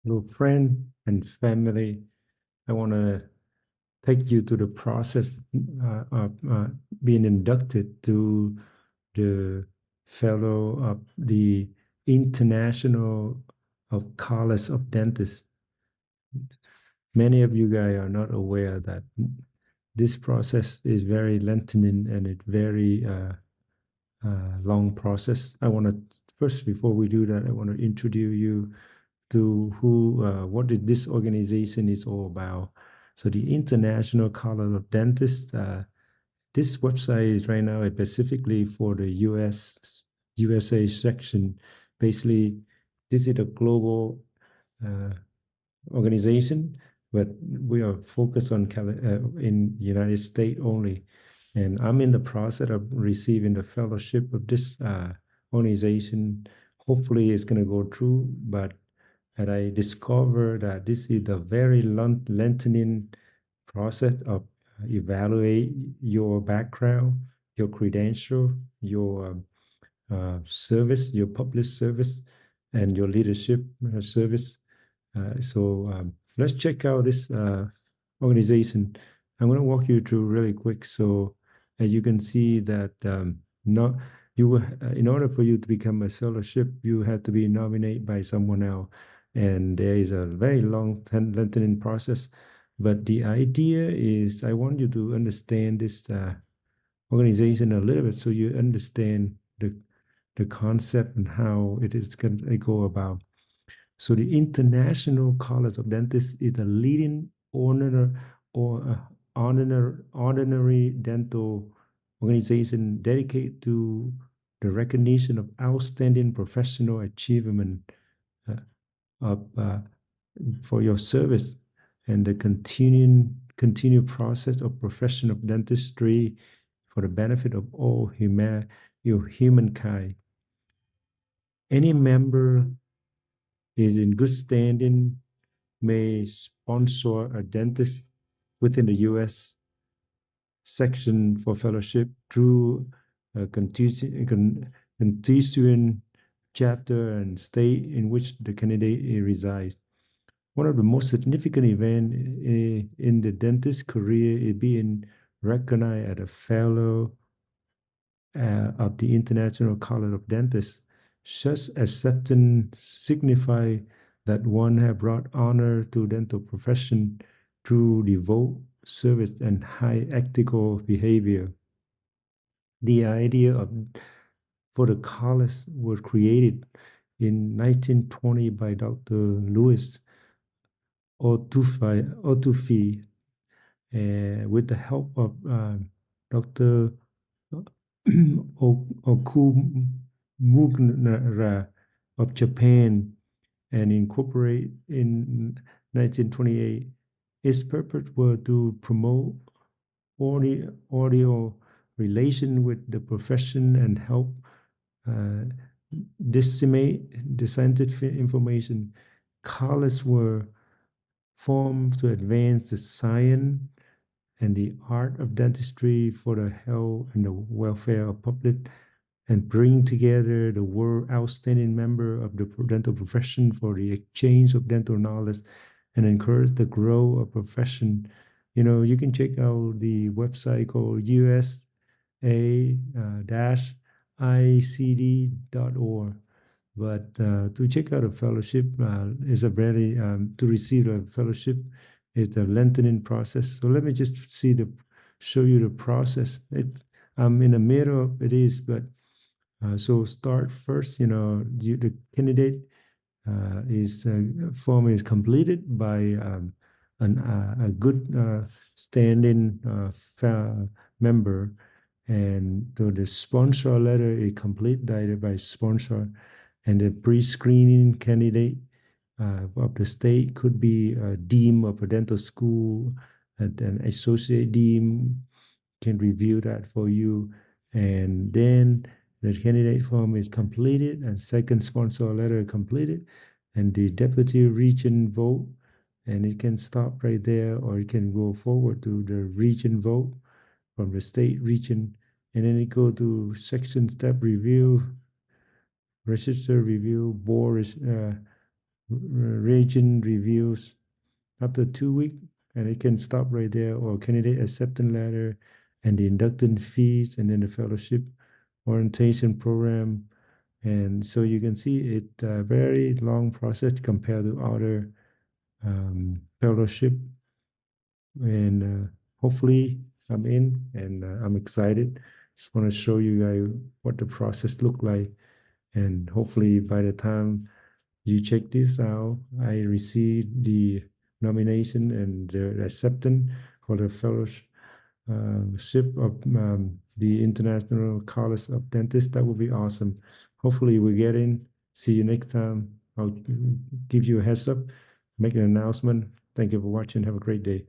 Hello, friend and family. I want to take you to the process of being inducted to the fellow of the International of College of Dentists. Many of you guys are not aware that this process is very lengthening and it's very long process. I want to first, before we do that, I want to introduce you to what this organization is all about. So the International College of Dentists, this website is right now specifically for the USA section. Basically, this is a global uh, organization, but we are focused on in the United States only. And I'm in the process of receiving the fellowship of this organization. Hopefully, it's going to go through, but and I discovered that this is a very lengthening process of evaluate your background, your credential, your service, your public service, and your leadership service. So let's check out this organization. I'm going to walk you through really quick. So as you can see that not you in order for you to become a fellowship, you have to be nominated by someone else, and there is a very long lengthening process. But the idea is, I want you to understand this organization a little bit, so you understand the concept and how it is going to go about. So the International College of Dentists is the leading ordinary dental organization dedicated to the recognition of outstanding professional achievement uh, of, for your service and the continued process of profession of dentistry for the benefit of all humankind. Any member is in good standing may sponsor a dentist within the U.S. section for fellowship through a constituent chapter and state in which the candidate resides. One of the most significant events in the dentist career is being recognized as a fellow of the International College of Dentists. Such acceptance signify that one have brought honor to dental profession through devout service and high ethical behavior. The idea of for the college was created in 1920 by Dr. Louis Otufi with the help of Dr. Okumura of Japan and incorporate in 1928. Its purpose was to promote audio relation with the profession and help uh, disseminate the scientific information. Colleges were formed to advance the science and the art of dentistry for the health and the welfare of public and bring together the world outstanding member of the dental profession for the exchange of dental knowledge and encourage the growth of profession. You know, you can check out the website called usa-icd.org. But to check out a fellowship is a very to receive a fellowship is a lengthening process. So let me just show you the process. I'm in the middle of it is, but so start first. You know, the candidate is form is completed by a good standing member, and so the sponsor letter is complete by sponsor, and the pre-screening candidate of the state could be a dean of a dental school, and an associate dean can review that for you, and then the candidate form is completed and second sponsor letter completed, and the deputy region vote, and it can stop right there or it can go forward to the region vote from the state region, and then it go to section step review, register review, board region reviews after 2 weeks, and it can stop right there, or candidate acceptance letter, and the induction fees, and then the fellowship orientation program. And so you can see it a very long process compared to other fellowship. And hopefully I'm in, and I'm excited. Just want to show you guys what the process look like, and hopefully by the time you check this out, I received the nomination and the acceptance for the fellowship of the International College of Dentists. That would be awesome. Hopefully we get in. See you next time. I'll give you a heads up, make an announcement. Thank you for watching. Have a great day.